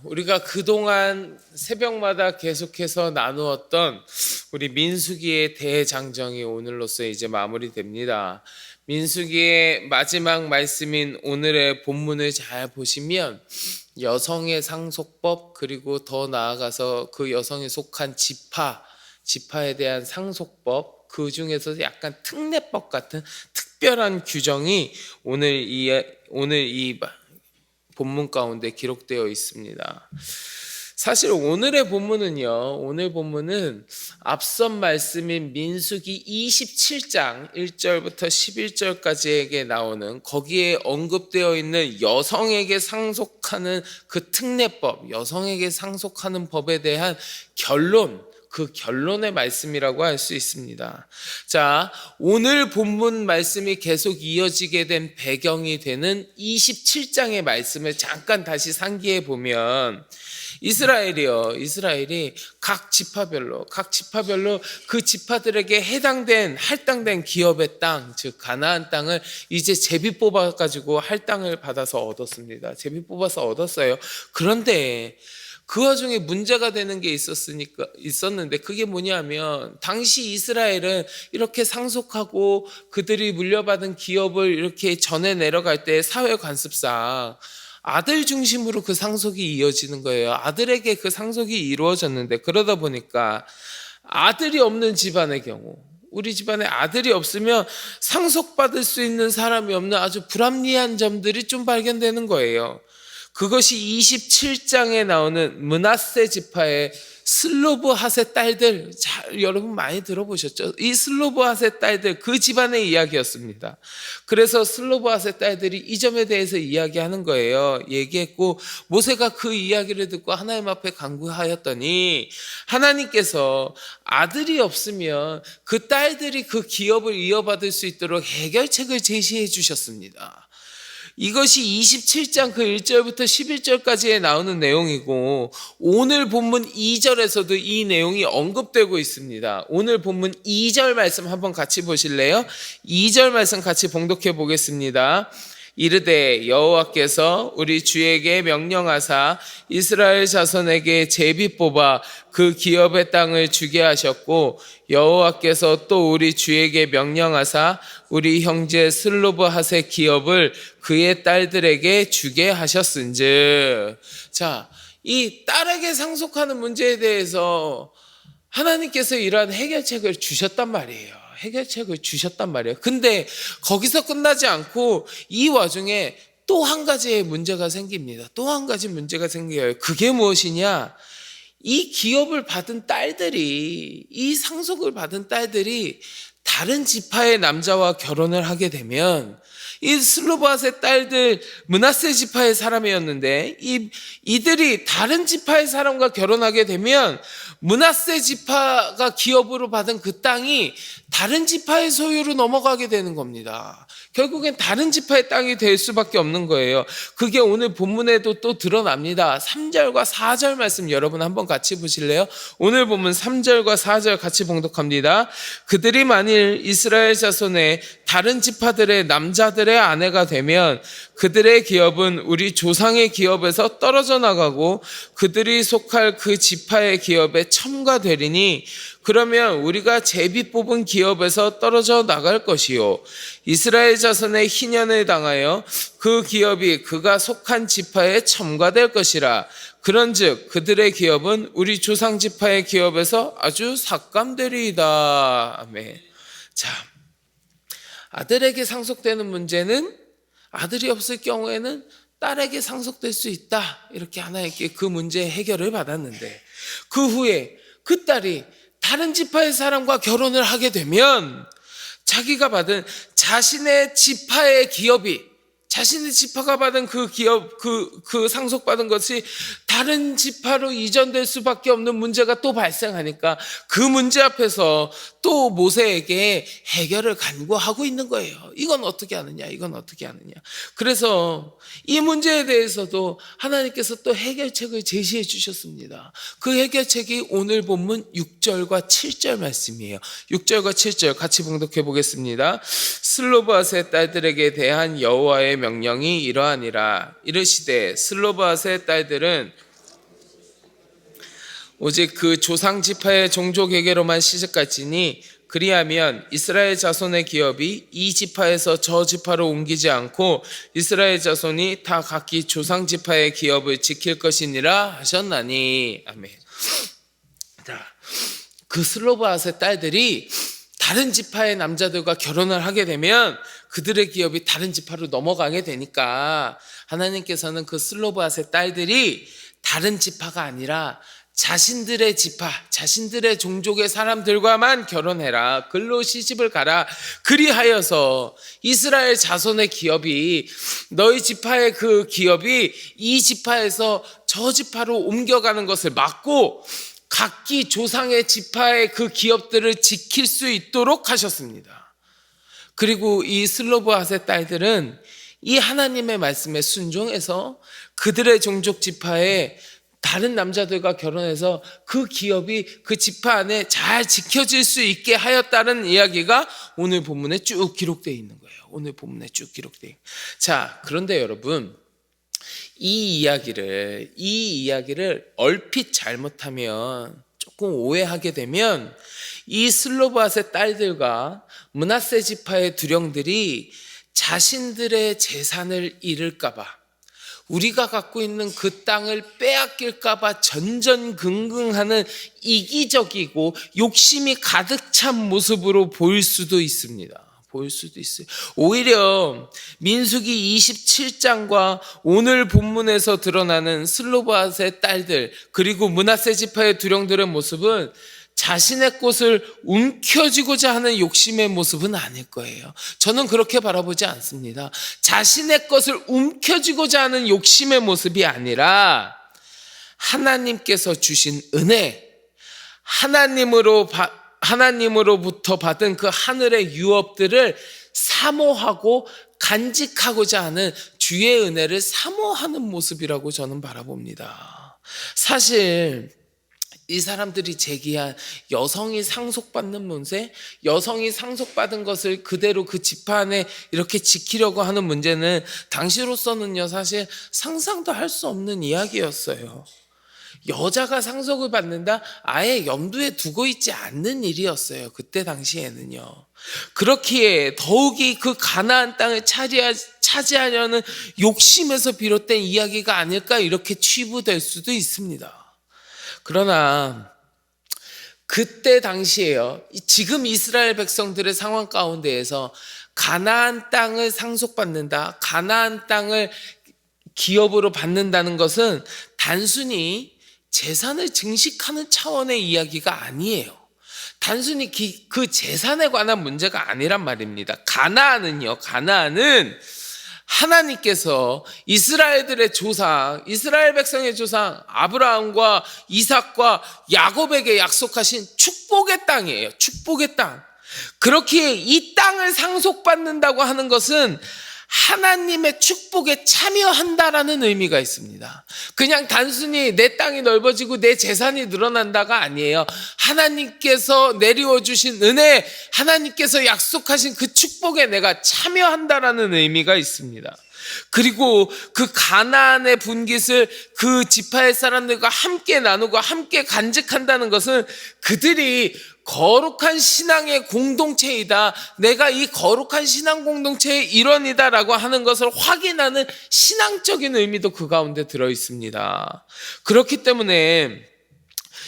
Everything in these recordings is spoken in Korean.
우리가 그동안 새벽마다 계속해서 나누었던 우리 민수기의 대장정이 오늘로써 이제 마무리됩니다. 민수기의 마지막 말씀인 오늘의 본문을 잘 보시면 여성의 상속법, 그리고 더 나아가서 그 여성에 속한 지파에 대한 상속법, 그 중에서 약간 특례법 같은 특별한 규정이 오늘 이 본문 가운데 기록되어 있습니다. 사실 오늘 본문은 앞선 말씀인 민수기 27장 1절부터 11절까지에게 나오는, 거기에 언급되어 있는 여성에게 상속하는 그 특례법, 여성에게 상속하는 법에 대한 그 결론의 말씀이라고 할 수 있습니다. 자, 오늘 본문 말씀이 계속 이어지게 된 배경이 되는 27장의 말씀을 잠깐 다시 상기해 보면, 이스라엘이 각 지파별로 그 지파들에게 할당된 기업의 땅, 즉 가나안 땅을 이제 제비 뽑아 가지고 할당을 받아서 얻었습니다. 제비 뽑아서 얻었어요. 그런데 그 와중에 문제가 되는 게 있었는데, 그게 뭐냐면, 당시 이스라엘은 이렇게 상속하고 그들이 물려받은 기업을 이렇게 전해 내려갈 때 사회 관습상 아들 중심으로 그 상속이 이어지는 거예요. 아들에게 그 상속이 이루어졌는데, 그러다 보니까 아들이 없는 집안의 경우, 우리 집안에 아들이 없으면 상속받을 수 있는 사람이 없는 아주 불합리한 점들이 좀 발견되는 거예요. 그것이 27장에 나오는 므낫세 지파의 슬로브핫의 딸들, 여러분 많이 들어보셨죠? 이 슬로브핫의 딸들, 그 집안의 이야기였습니다. 그래서 슬로브핫의 딸들이 이 점에 대해서 이야기하는 거예요. 얘기했고, 모세가 그 이야기를 듣고 하나님 앞에 간구하였더니, 하나님께서 아들이 없으면 그 딸들이 그 기업을 이어받을 수 있도록 해결책을 제시해 주셨습니다. 이것이 27장 그 1절부터 11절까지에 나오는 내용이고, 오늘 본문 2절에서도 이 내용이 언급되고 있습니다. 오늘 본문 2절 말씀 한번 같이 보실래요? 2절 말씀 같이 봉독해 보겠습니다. 이르되 여호와께서 우리 주에게 명령하사 이스라엘 자손에게 제비 뽑아 그 기업의 땅을 주게 하셨고, 여호와께서 또 우리 주에게 명령하사 우리 형제 슬로브핫의 기업을 그의 딸들에게 주게 하셨은즉. 자, 이 딸에게 상속하는 문제에 대해서 하나님께서 이러한 해결책을 주셨단 말이에요. 근데 거기서 끝나지 않고 이 와중에 또 한 가지의 문제가 생깁니다. 또 한 가지 문제가 생겨요. 그게 무엇이냐? 이 기업을 받은 딸들이, 이 상속을 받은 딸들이 다른 지파의 남자와 결혼을 하게 되면, 이 슬로브핫의 딸들 므낫세 지파의 사람이었는데, 이들이 다른 지파의 사람과 결혼하게 되면 므낫세 지파가 기업으로 받은 그 땅이 다른 지파의 소유로 넘어가게 되는 겁니다. 결국엔 다른 지파의 땅이 될 수밖에 없는 거예요. 그게 오늘 본문에도 또 드러납니다. 3절과 4절 말씀 여러분 한번 같이 보실래요? 오늘 본문 3절과 4절 같이 봉독합니다. 그들이 만일 이스라엘 자손의 다른 지파들의 남자들의 아내가 되면 그들의 기업은 우리 조상의 기업에서 떨어져 나가고 그들이 속할 그 지파의 기업에 첨가되리니, 그러면 우리가 제비 뽑은 기업에서 떨어져 나갈 것이요, 이스라엘 자손의 희년을 당하여 그 기업이 그가 속한 지파에 첨가될 것이라. 그런즉 그들의 기업은 우리 조상 지파의 기업에서 아주 삭감되리이다. 아멘. 자, 아들에게 상속되는 문제는 아들이 없을 경우에는 딸에게 상속될 수 있다, 이렇게 하나님께 그 문제의 해결을 받았는데, 그 후에 그 딸이 다른 지파의 사람과 결혼을 하게 되면 자기가 받은 자신의 지파의 기업이, 자신의 지파가 받은 그 기업, 그 상속받은 것이 다른 지파로 이전될 수밖에 없는 문제가 또 발생하니까, 그 문제 앞에서 또 모세에게 해결을 간구하고 있는 거예요. 이건 어떻게 하느냐. 그래서 이 문제에 대해서도 하나님께서 또 해결책을 제시해 주셨습니다. 그 해결책이 오늘 본문 6절과 7절 말씀이에요. 6절과 7절 같이 봉독해 보겠습니다. 슬로브핫의 딸들에게 대한 여호와의 명령이 이러하니라. 이르시되 슬로브핫의 딸들은 오직 그 조상 지파의 종족에게로만 시집갈지니 그리하면 이스라엘 자손의 기업이 이 지파에서 저 지파로 옮기지 않고 이스라엘 자손이 다 각기 조상 지파의 기업을 지킬 것이니라 하셨나니. 아멘. 자, 그 슬로바앗의 딸들이 다른 지파의 남자들과 결혼을 하게 되면 그들의 기업이 다른 지파로 넘어가게 되니까 하나님께서는 그 슬로바앗의 딸들이 다른 지파가 아니라 자신들의 지파, 자신들의 종족의 사람들과만 결혼해라. 글로 시집을 가라. 그리하여서 이스라엘 자손의 기업이, 너희 지파의 그 기업이 이 지파에서 저 지파로 옮겨가는 것을 막고 각기 조상의 지파의 그 기업들을 지킬 수 있도록 하셨습니다. 그리고 이 슬로바앗의 딸들은 이 하나님의 말씀에 순종해서 그들의 종족 지파에 다른 남자들과 결혼해서 그 기업이 그 지파 안에 잘 지켜질 수 있게 하였다는 이야기가 오늘 본문에 쭉 기록되어 있는 거예요. 오늘 본문에 쭉 기록되어 있는. 자, 그런데 여러분, 이 이야기를 얼핏 잘못하면, 조금 오해하게 되면 이 슬로바앗의 딸들과 므낫세 지파의 두령들이 자신들의 재산을 잃을까 봐, 우리가 갖고 있는 그 땅을 빼앗길까 봐 전전긍긍하는 이기적이고 욕심이 가득 찬 모습으로 보일 수도 있습니다. 보일 수도 있어요. 오히려 민수기 27장과 오늘 본문에서 드러나는 슬로바앗의 딸들 그리고 므낫세 지파의 두령들의 모습은 자신의 것을 움켜쥐고자 하는 욕심의 모습은 아닐 거예요. 저는 그렇게 바라보지 않습니다. 자신의 것을 움켜쥐고자 하는 욕심의 모습이 아니라 하나님께서 주신 은혜, 하나님으로부터 받은 그 하늘의 유업들을 사모하고 간직하고자 하는 주의 은혜를 사모하는 모습이라고 저는 바라봅니다. 사실 이 사람들이 제기한 여성이 상속받는 문제, 여성이 상속받은 것을 그대로 그 지파 안에 이렇게 지키려고 하는 문제는 당시로서는요, 사실 상상도 할 수 없는 이야기였어요. 여자가 상속을 받는다? 아예 염두에 두고 있지 않는 일이었어요. 그때 당시에는요. 그렇기에 더욱이 그 가나안 땅을 차지하려는 욕심에서 비롯된 이야기가 아닐까 이렇게 치부될 수도 있습니다. 그러나 그때 당시에요, 지금 이스라엘 백성들의 상황 가운데에서 가나안 땅을 상속받는다, 가나안 땅을 기업으로 받는다는 것은 단순히 재산을 증식하는 차원의 이야기가 아니에요. 단순히 그 재산에 관한 문제가 아니란 말입니다. 가나안은 하나님께서 이스라엘들의 조상, 이스라엘 백성의 조상 아브라함과 이삭과 야곱에게 약속하신 축복의 땅이에요. 축복의 땅. 그렇기에 이 땅을 상속받는다고 하는 것은 하나님의 축복에 참여한다라는 의미가 있습니다. 그냥 단순히 내 땅이 넓어지고 내 재산이 늘어난다가 아니에요. 하나님께서 내리워 주신 은혜, 하나님께서 약속하신 그 축복에 내가 참여한다라는 의미가 있습니다. 그리고 그 가나안의 분깃을 그 지파의 사람들과 함께 나누고 함께 간직한다는 것은 그들이 거룩한 신앙의 공동체이다, 내가 이 거룩한 신앙 공동체의 일원이다라고 하는 것을 확인하는 신앙적인 의미도 그 가운데 들어 있습니다. 그렇기 때문에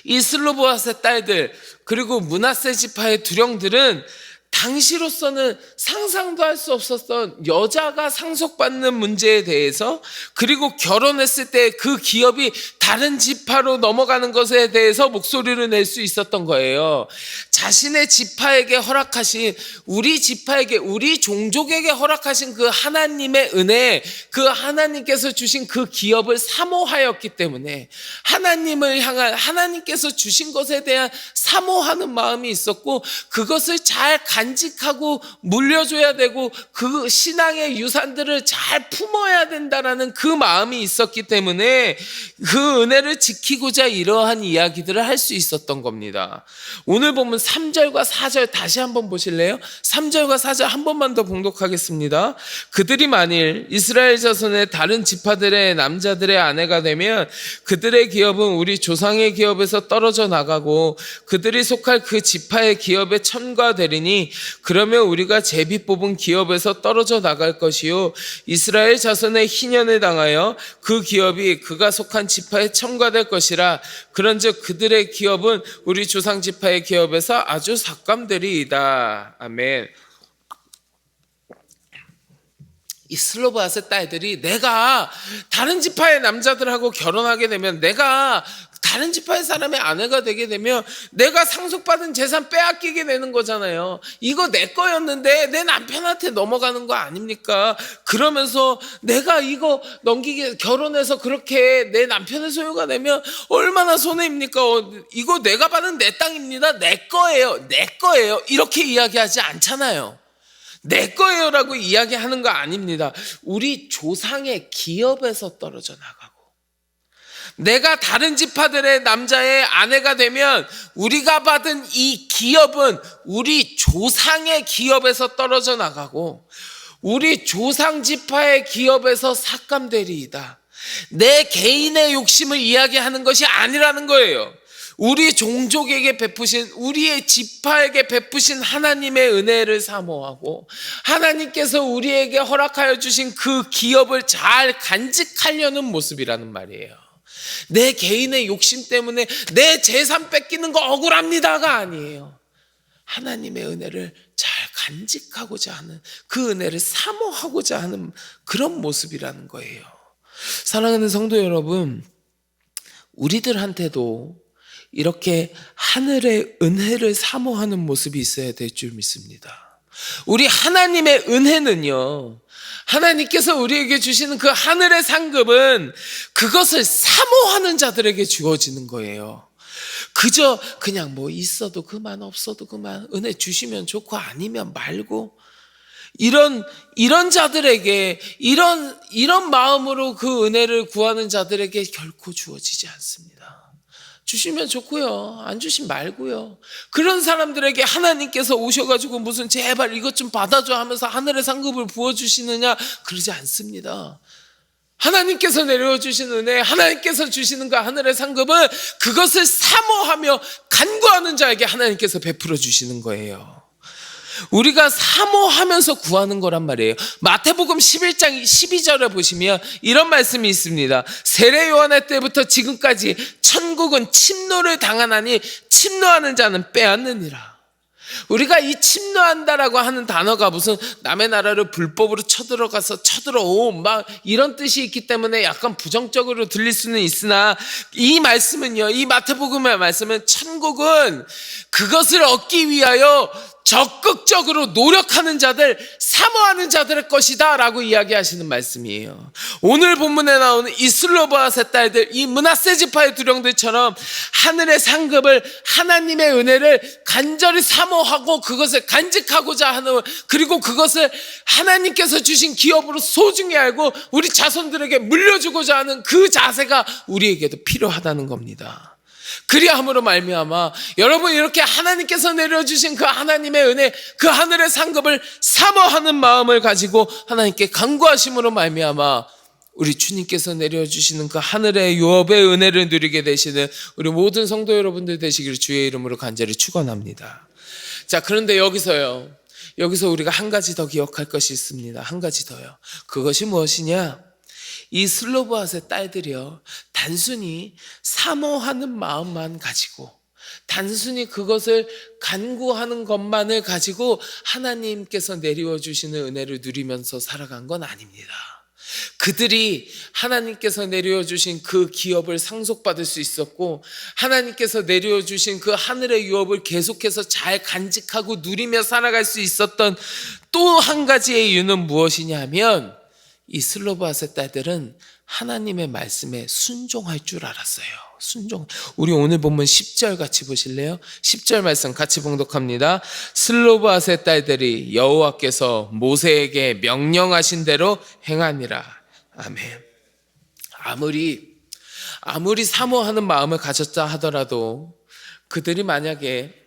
이 슬로바앗의 딸들 그리고 므낫세 지파의 두령들은 당시로서는 상상도 할 수 없었던 여자가 상속받는 문제에 대해서, 그리고 결혼했을 때 그 기업이 다른 지파로 넘어가는 것에 대해서 목소리를 낼 수 있었던 거예요. 자신의 지파에게 허락하신, 우리 지파에게, 우리 종족에게 허락하신 그 하나님의 은혜, 그 하나님께서 주신 그 기업을 사모하였기 때문에 하나님을 향한, 하나님께서 주신 것에 대한 사모하는 마음이 있었고, 그것을 잘 간직하고 물려줘야 되고 그 신앙의 유산들을 잘 품어야 된다라는 그 마음이 있었기 때문에 그 그 은혜를 지키고자 이러한 이야기들을 할 수 있었던 겁니다. 오늘 보면 3절과 4절 다시 한번 보실래요? 3절과 4절 한 번만 더 봉독하겠습니다. 그들이 만일 이스라엘 자손의 다른 지파들의 남자들의 아내가 되면 그들의 기업은 우리 조상의 기업에서 떨어져 나가고 그들이 속할 그 지파의 기업에 첨가되리니 그러면 우리가 제비 뽑은 기업에서 떨어져 나갈 것이요 이스라엘 자손의 희년에 당하여 그 기업이 그가 속한 지파에 첨가될 것이라. 그런즉 그들의 기업은 우리 조상 지파의 기업에서 아주 삭감되리이다. 아멘. 이 슬로바앗의 딸들이 내가 다른 지파의 남자들하고 결혼하게 되면, 내가 다른 지파의 사람의 아내가 되게 되면 내가 상속받은 재산 빼앗기게 되는 거잖아요. 이거 내 거였는데 내 남편한테 넘어가는 거 아닙니까? 그러면서 내가 이거 결혼해서 그렇게 내 남편의 소유가 되면 얼마나 손해입니까? 이거 내가 받은 내 땅입니다. 내 거예요. 내 거예요. 이렇게 이야기하지 않잖아요. 내 거예요라고 이야기하는 거 아닙니다. 우리 조상의 기업에서 떨어져 나가고, 내가 다른 지파들의 남자의 아내가 되면 우리가 받은 이 기업은 우리 조상의 기업에서 떨어져 나가고 우리 조상 지파의 기업에서 삭감되리이다. 내 개인의 욕심을 이야기하는 것이 아니라는 거예요. 우리 종족에게 베푸신, 우리의 지파에게 베푸신 하나님의 은혜를 사모하고 하나님께서 우리에게 허락하여 주신 그 기업을 잘 간직하려는 모습이라는 말이에요. 내 개인의 욕심 때문에 내 재산 뺏기는 거 억울합니다가 아니에요. 하나님의 은혜를 잘 간직하고자 하는, 그 은혜를 사모하고자 하는 그런 모습이라는 거예요. 사랑하는 성도 여러분, 우리들한테도 이렇게 하늘의 은혜를 사모하는 모습이 있어야 될 줄 믿습니다. 우리 하나님의 은혜는요, 하나님께서 우리에게 주시는 그 하늘의 상급은 그것을 사모하는 자들에게 주어지는 거예요. 그냥 뭐 있어도 그만 없어도 그만, 은혜 주시면 좋고 아니면 말고, 이런 자들에게, 이런 마음으로 그 은혜를 구하는 자들에게 결코 주어지지 않습니다. 주시면 좋고요, 안 주시면 말고요. 그런 사람들에게 하나님께서 오셔가지고 무슨 제발 이것 좀 받아줘 하면서 하늘의 상급을 부어주시느냐, 그러지 않습니다. 하나님께서 내려주신 은혜, 하나님께서 주시는 그 하늘의 상급은 그것을 사모하며 간구하는 자에게 하나님께서 베풀어 주시는 거예요. 우리가 사모하면서 구하는 거란 말이에요. 마태복음 11장 12절에 보시면 이런 말씀이 있습니다. 세례 요한의 때부터 지금까지 천국은 침노를 당하나니 침노하는 자는 빼앗느니라. 우리가 이 침노한다라고 하는 단어가 무슨 남의 나라를 불법으로 쳐들어온 막 이런 뜻이 있기 때문에 약간 부정적으로 들릴 수는 있으나, 이 말씀은요, 이 마태복음의 말씀은 천국은 그것을 얻기 위하여 적극적으로 노력하는 자들, 사모하는 자들의 것이다 라고 이야기하시는 말씀이에요. 오늘 본문에 나오는 이 슬로바앗의 딸들, 이 므낫세 지파의 두령들처럼 하늘의 상급을, 하나님의 은혜를 간절히 사모하고 그것을 간직하고자 하는, 그리고 그것을 하나님께서 주신 기업으로 소중히 알고 우리 자손들에게 물려주고자 하는 그 자세가 우리에게도 필요하다는 겁니다. 그리함으로 말미암아 여러분, 이렇게 하나님께서 내려주신 그 하나님의 은혜, 그 하늘의 상급을 사모하는 마음을 가지고 하나님께 간구하심으로 말미암아 우리 주님께서 내려주시는 그 하늘의 유업의 은혜를 누리게 되시는 우리 모든 성도 여러분들 되시기를 주의 이름으로 간절히 축원합니다. 자, 그런데 여기서 우리가 한 가지 더 기억할 것이 있습니다. 한 가지 더요. 그것이 무엇이냐? 이 슬로바앗의 딸들이요, 단순히 사모하는 마음만 가지고, 단순히 그것을 간구하는 것만을 가지고 하나님께서 내리워 주시는 은혜를 누리면서 살아간 건 아닙니다. 그들이 하나님께서 내려 주신 그 기업을 상속받을 수 있었고, 하나님께서 내려 주신 그 하늘의 유업을 계속해서 잘 간직하고 누리며 살아갈 수 있었던 또 한 가지의 이유는 무엇이냐면, 이 슬로바앗의 딸들은 하나님의 말씀에 순종할 줄 알았어요. 우리 오늘 본문 10절 같이 보실래요? 10절 말씀 같이 봉독합니다. 슬로바앗의 딸들이 여호와께서 모세에게 명령하신 대로 행하니라. 아멘. 아무리 사모하는 마음을 가졌다 하더라도 그들이 만약에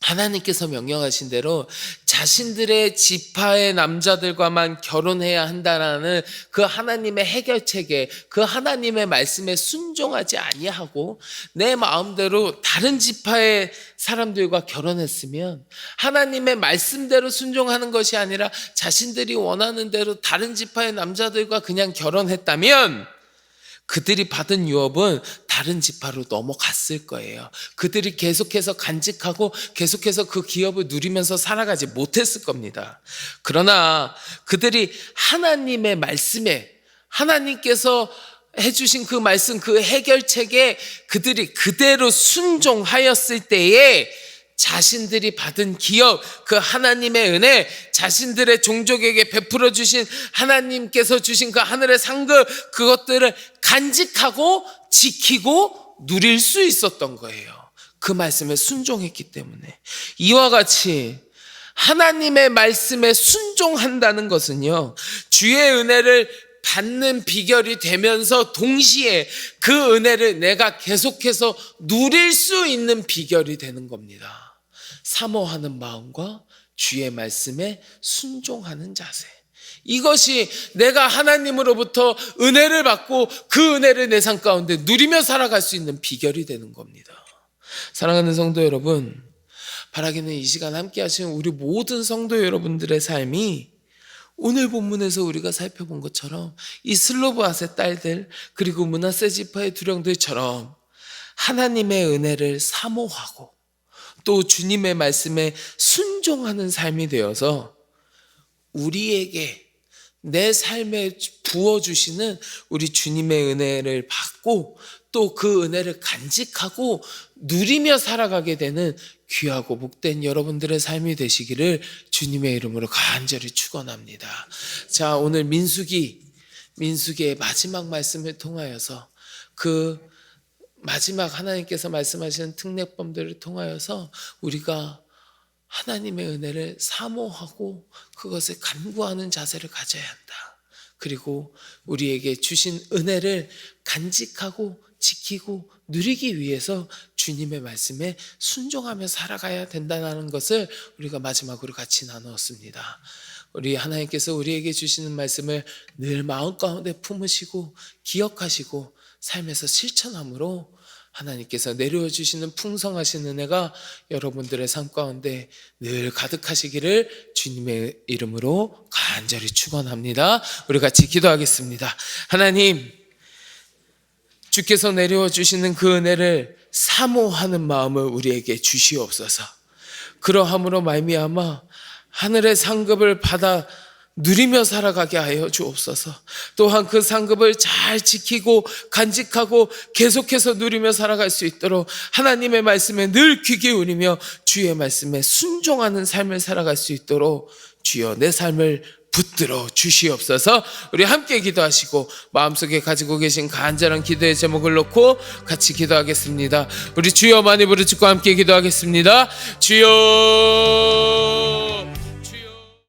하나님께서 명령하신 대로 자신들의 지파의 남자들과만 결혼해야 한다라는 그 하나님의 해결책에, 그 하나님의 말씀에 순종하지 아니하고 내 마음대로 다른 지파의 사람들과 결혼했으면, 하나님의 말씀대로 순종하는 것이 아니라 자신들이 원하는 대로 다른 지파의 남자들과 그냥 결혼했다면 그들이 받은 유업은 다른 지파로 넘어갔을 거예요. 그들이 계속해서 간직하고 계속해서 그 기업을 누리면서 살아가지 못했을 겁니다. 그러나 그들이 하나님의 말씀에, 하나님께서 해주신 그 말씀, 그 해결책에 그들이 그대로 순종하였을 때에 자신들이 받은 기업, 그 하나님의 은혜, 자신들의 종족에게 베풀어 주신 하나님께서 주신 그 하늘의 상급, 그것들을 간직하고 지키고 누릴 수 있었던 거예요. 그 말씀에 순종했기 때문에. 이와 같이 하나님의 말씀에 순종한다는 것은요, 주의 은혜를 받는 비결이 되면서 동시에 그 은혜를 내가 계속해서 누릴 수 있는 비결이 되는 겁니다. 사모하는 마음과 주의 말씀에 순종하는 자세. 이것이 내가 하나님으로부터 은혜를 받고 그 은혜를 내 삶 가운데 누리며 살아갈 수 있는 비결이 되는 겁니다. 사랑하는 성도 여러분, 바라기는 이 시간 함께 하시는 우리 모든 성도 여러분들의 삶이 오늘 본문에서 우리가 살펴본 것처럼 이 슬로브앗의 딸들, 그리고 므낫세 지파의 두령들처럼 하나님의 은혜를 사모하고 또 주님의 말씀에 순종하는 삶이 되어서 우리에게 내 삶에 부어주시는 우리 주님의 은혜를 받고 또 그 은혜를 간직하고 누리며 살아가게 되는 귀하고 복된 여러분들의 삶이 되시기를 주님의 이름으로 간절히 축원합니다. 자, 오늘 민수기의 마지막 말씀을 통하여서 그 마지막 하나님께서 말씀하시는 특례법들을 통하여서 우리가 하나님의 은혜를 사모하고 그것을 간구하는 자세를 가져야 한다. 그리고 우리에게 주신 은혜를 간직하고 지키고 누리기 위해서 주님의 말씀에 순종하며 살아가야 된다는 것을 우리가 마지막으로 같이 나누었습니다. 우리 하나님께서 우리에게 주시는 말씀을 늘 마음 가운데 품으시고 기억하시고 삶에서 실천함으로 하나님께서 내려주시는 풍성하신 은혜가 여러분들의 삶 가운데 늘 가득하시기를 주님의 이름으로 간절히 축원합니다. 우리 같이 기도하겠습니다. 하나님, 주께서 내려와 주시는 그 은혜를 사모하는 마음을 우리에게 주시옵소서. 그러함으로 말미암아 하늘의 상급을 받아 누리며 살아가게 하여 주옵소서. 또한 그 상급을 잘 지키고 간직하고 계속해서 누리며 살아갈 수 있도록 하나님의 말씀에 늘 귀 기울이며 주의 말씀에 순종하는 삶을 살아갈 수 있도록 주여 내 삶을 붙들어 주시옵소서. 우리 함께 기도하시고 마음속에 가지고 계신 간절한 기도의 제목을 놓고 같이 기도하겠습니다. 우리 주여 많이 부르짖고 함께 기도하겠습니다. 주여